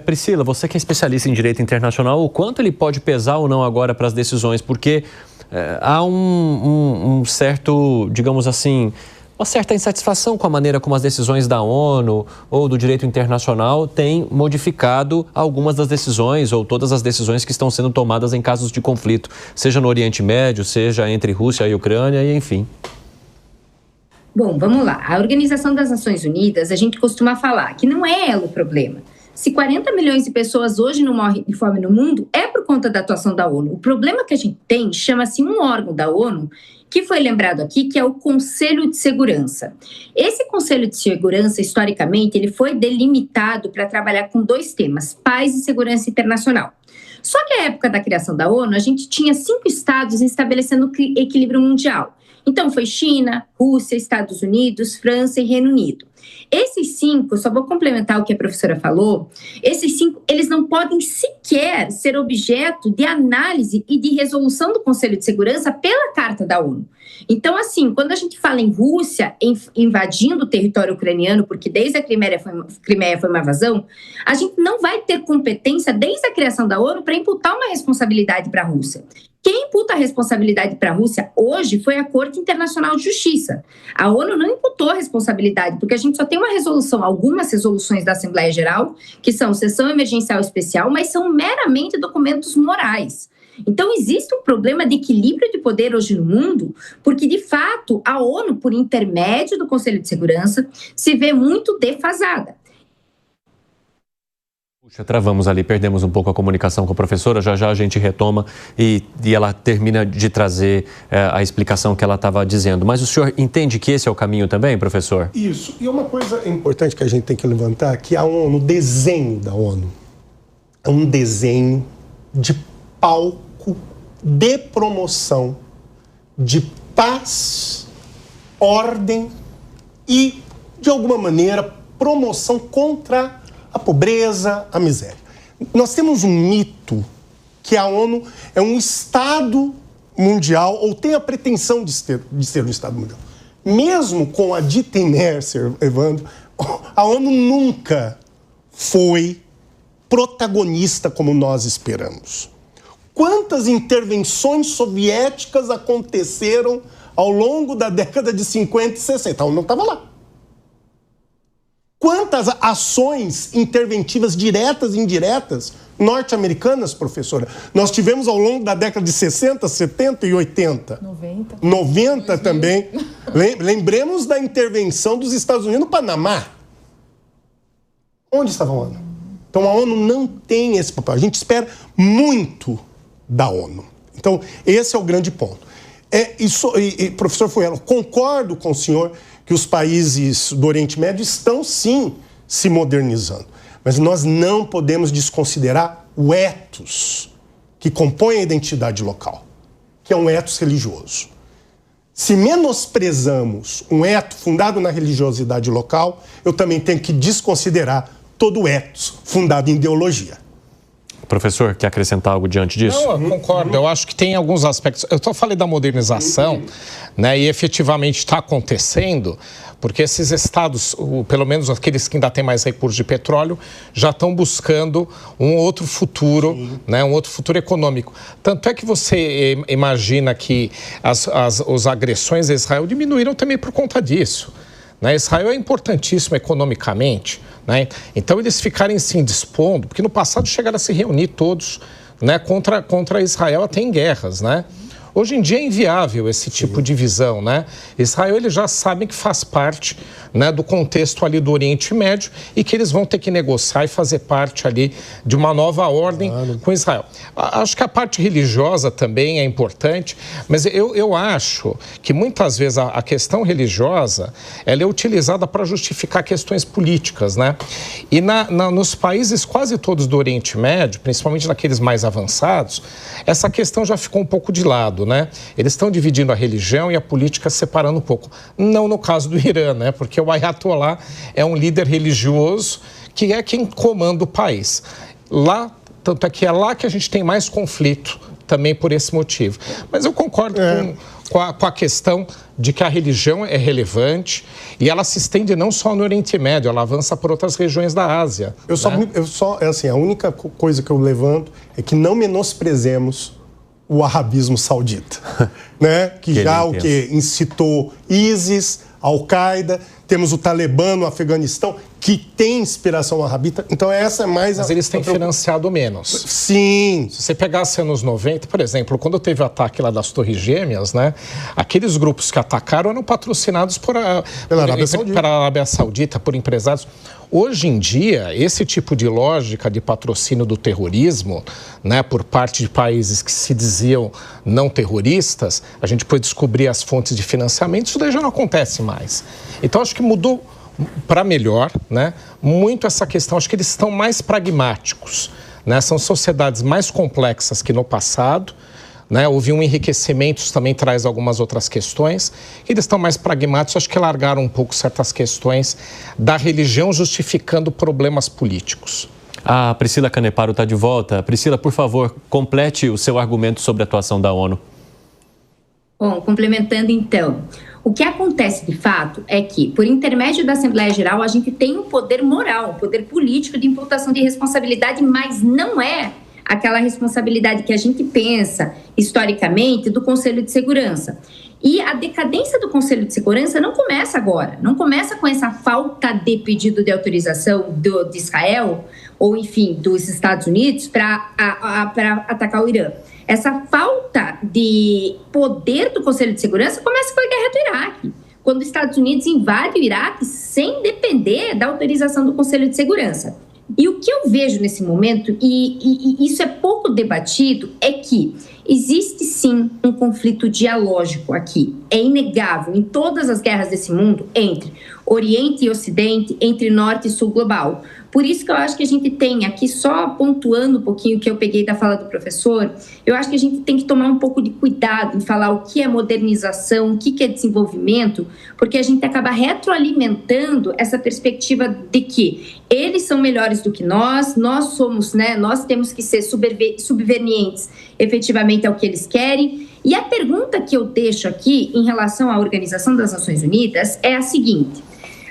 Priscila, você que é especialista em direito internacional, o quanto ele pode pesar ou não agora para as decisões? Porque há um certo, digamos assim, uma certa insatisfação com a maneira como as decisões da ONU ou do direito internacional têm modificado algumas das decisões ou todas as decisões que estão sendo tomadas em casos de conflito, seja no Oriente Médio, seja entre Rússia e Ucrânia, e enfim. Bom, vamos lá. A Organização das Nações Unidas, a gente costuma falar que não é ela o problema. Se 40 milhões de pessoas hoje não morrem de fome no mundo, é por conta da atuação da ONU. O problema que a gente tem chama-se um órgão da ONU, que foi lembrado aqui, que é o Conselho de Segurança. Esse Conselho de Segurança, historicamente, ele foi delimitado para trabalhar com dois temas, paz e segurança internacional. Só que à época da criação da ONU, a gente tinha 5 estados estabelecendo o equilíbrio mundial. Então, foi China, Rússia, Estados Unidos, França e Reino Unido. Esses 5, só vou complementar o que a professora falou, esses 5, eles não podem sequer ser objeto de análise e de resolução do Conselho de Segurança pela Carta da ONU. Então, assim, quando a gente fala em Rússia invadindo o território ucraniano, porque desde a Crimeia foi uma invasão, a gente não vai ter competência desde a criação da ONU para imputar uma responsabilidade para a Rússia. Quem imputa a responsabilidade para a Rússia hoje foi a Corte Internacional de Justiça. A ONU não imputou a responsabilidade, porque a gente só tem uma resolução, algumas resoluções da Assembleia Geral, que são sessão emergencial especial, mas são meramente documentos morais. Então, existe um problema de equilíbrio de poder hoje no mundo, porque, de fato, a ONU, por intermédio do Conselho de Segurança, se vê muito defasada. Puxa, travamos ali, perdemos um pouco a comunicação com a professora, já a gente retoma e ela termina de trazer a explicação que ela estava dizendo. Mas o senhor entende que esse é o caminho também, professor? Isso, e uma coisa importante que a gente tem que levantar, que a ONU, o desenho da ONU, é um desenho de palco de promoção de paz, ordem e, de alguma maneira, promoção contra a pobreza, a miséria. Nós temos um mito que a ONU é um Estado mundial, ou tem a pretensão de ser um Estado mundial. Mesmo com a Dieter Mercer, Evandro, a ONU nunca foi protagonista como nós esperamos. Quantas intervenções soviéticas aconteceram ao longo da década de 50 e 60? A ONU não estava lá. Quantas ações interventivas diretas e indiretas norte-americanas, professora, nós tivemos ao longo da década de 60, 70 e 80? 90 também. Lembremos da intervenção dos Estados Unidos no Panamá. Onde estava a ONU? Então, a ONU não tem esse papel. A gente espera muito da ONU. Então, esse é o grande ponto. Professor Fuelo, concordo com o senhor que os países do Oriente Médio estão, sim, se modernizando. Mas nós não podemos desconsiderar o ethos que compõe a identidade local, que é um ethos religioso. Se menosprezamos um ethos fundado na religiosidade local, eu também tenho que desconsiderar todo o ethos fundado em ideologia. Professor, quer acrescentar algo diante disso? Não, eu concordo. Eu acho que tem alguns aspectos. Eu falei da modernização, né, e efetivamente está acontecendo, porque esses estados, pelo menos aqueles que ainda têm mais recursos de petróleo, já estão buscando um outro futuro, né, um outro futuro econômico. Tanto é que você imagina que as agressões a Israel diminuíram também por conta disso. Né? Israel é importantíssimo economicamente, né? Então eles ficarem se indispondo, porque no passado chegaram a se reunir todos, né, contra Israel até em guerras, né? Hoje em dia é inviável esse tipo de visão, né? Israel, eles já sabem que faz parte, né, do contexto ali do Oriente Médio e que eles vão ter que negociar e fazer parte ali de uma nova ordem com Israel. Acho que a parte religiosa também é importante, mas eu acho que muitas vezes a questão religiosa ela é utilizada para justificar questões políticas, né? E nos países quase todos do Oriente Médio, principalmente naqueles mais avançados, essa questão já ficou um pouco de lado, né? Eles estão dividindo a religião e a política separando um pouco. Não no caso do Irã, né? Porque o Ayatollah é um líder religioso que é quem comanda o país. Lá, tanto é que é lá que a gente tem mais conflito também por esse motivo. Mas eu concordo com a questão de que a religião é relevante e ela se estende não só no Oriente Médio, ela avança por outras regiões da Ásia. A única coisa que eu levanto é que não menosprezemos o arabismo saudita, né? Que já incitou ISIS, Al-Qaeda, temos o Talibã no Afeganistão, que tem inspiração arabita. Então essa é mais... Mas eles têm financiado menos. Sim. Se você pegasse anos 90, por exemplo, quando teve o ataque lá das Torres Gêmeas, né? Aqueles grupos que atacaram eram patrocinados pela Arábia Saudita, por empresários. Hoje em dia, esse tipo de lógica de patrocínio do terrorismo, né, por parte de países que se diziam não terroristas, a gente pode descobrir as fontes de financiamento, isso daí já não acontece mais. Então, acho que mudou para melhor, né, muito essa questão. Acho que eles estão mais pragmáticos, né, são sociedades mais complexas que no passado, né, houve um enriquecimento, isso também traz algumas outras questões. Eles estão mais pragmáticos, acho que largaram um pouco certas questões da religião justificando problemas políticos. A Priscila Caneparo está de volta. Priscila, por favor, complete o seu argumento sobre a atuação da ONU. Bom, complementando então, o que acontece de fato é que, por intermédio da Assembleia Geral, a gente tem um poder moral, um poder político de imputação de responsabilidade, mas não é aquela responsabilidade que a gente pensa historicamente do Conselho de Segurança. E a decadência do Conselho de Segurança não começa agora, não começa com essa falta de pedido de autorização de Israel, ou enfim, dos Estados Unidos, para atacar o Irã. Essa falta de poder do Conselho de Segurança começa com a guerra do Iraque, quando os Estados Unidos invadem o Iraque sem depender da autorização do Conselho de Segurança. E o que eu vejo nesse momento, e isso é pouco debatido, é que existe sim um conflito dialógico aqui. É inegável em todas as guerras desse mundo, entre Oriente e Ocidente, entre Norte e Sul global. Por isso que eu acho que a gente tem aqui, só pontuando um pouquinho o que eu peguei da fala do professor, eu acho que a gente tem que tomar um pouco de cuidado em falar o que é modernização, o que é desenvolvimento, porque a gente acaba retroalimentando essa perspectiva de que eles são melhores do que nós somos, né, nós temos que ser subvenientes efetivamente ao que eles querem. E a pergunta que eu deixo aqui em relação à Organização das Nações Unidas é a seguinte: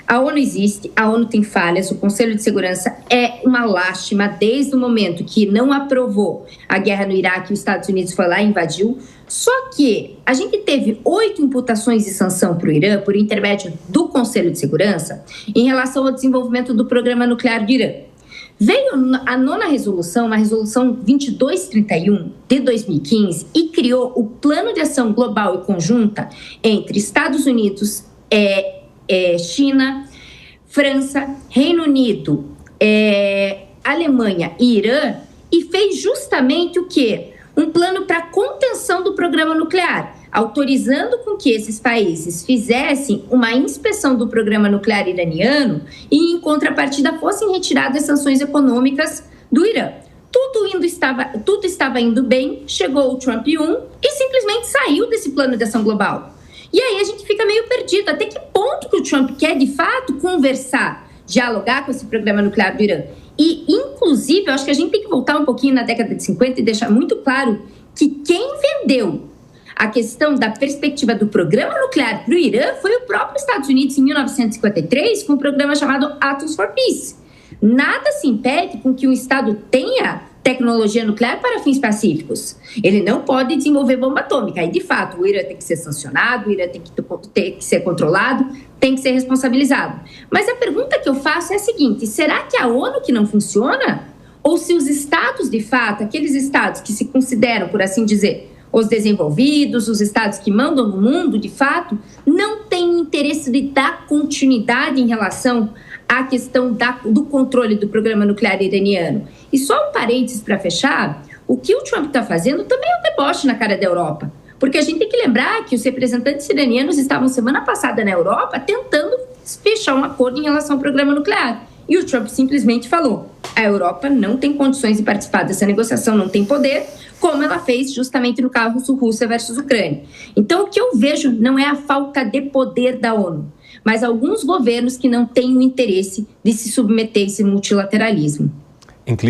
a ONU existe, a ONU tem falhas, o Conselho de Segurança é uma lástima desde o momento que não aprovou a guerra no Iraque, os Estados Unidos foi lá e invadiu. Só que a gente teve 8 imputações de sanção para o Irã por intermédio do Conselho de Segurança em relação ao desenvolvimento do programa nuclear do Irã. Veio a 9ª resolução, a resolução 2231 de 2015, e criou o Plano de Ação Global e Conjunta entre Estados Unidos, China, França, Reino Unido, Alemanha e Irã, e fez justamente o quê? Um plano para contenção do programa nuclear, autorizando com que esses países fizessem uma inspeção do programa nuclear iraniano e, em contrapartida, fossem retiradas as sanções econômicas do Irã. Tudo estava indo bem, chegou o Trump 1 e simplesmente saiu desse plano de ação global. E aí a gente fica meio perdido. Até que ponto que o Trump quer, de fato, conversar, dialogar com esse programa nuclear do Irã? E, inclusive, eu acho que a gente tem que voltar um pouquinho na década de 50 e deixar muito claro que quem vendeu a questão da perspectiva do programa nuclear para o Irã foi o próprio Estados Unidos em 1953, com um programa chamado Atoms for Peace. Nada se impede com que um Estado tenha tecnologia nuclear para fins pacíficos. Ele não pode desenvolver bomba atômica. Aí, de fato, o Irã tem que ser sancionado, o Irã tem que ser controlado, tem que ser responsabilizado. Mas a pergunta que eu faço é a seguinte: será que a ONU que não funciona? Ou se os estados, de fato, aqueles estados que se consideram, por assim dizer, os desenvolvidos, os estados que mandam no mundo, de fato, não têm interesse de dar continuidade em relação à questão do controle do programa nuclear iraniano? E só um parênteses para fechar, o que o Trump está fazendo também é um deboche na cara da Europa. Porque a gente tem que lembrar que os representantes iranianos estavam semana passada na Europa tentando fechar um acordo em relação ao programa nuclear. E o Trump simplesmente falou: a Europa não tem condições de participar dessa negociação, não tem poder, como ela fez justamente no caso Rússia versus Ucrânia. Então, o que eu vejo não é a falta de poder da ONU, mas alguns governos que não têm o interesse de se submeter a esse multilateralismo.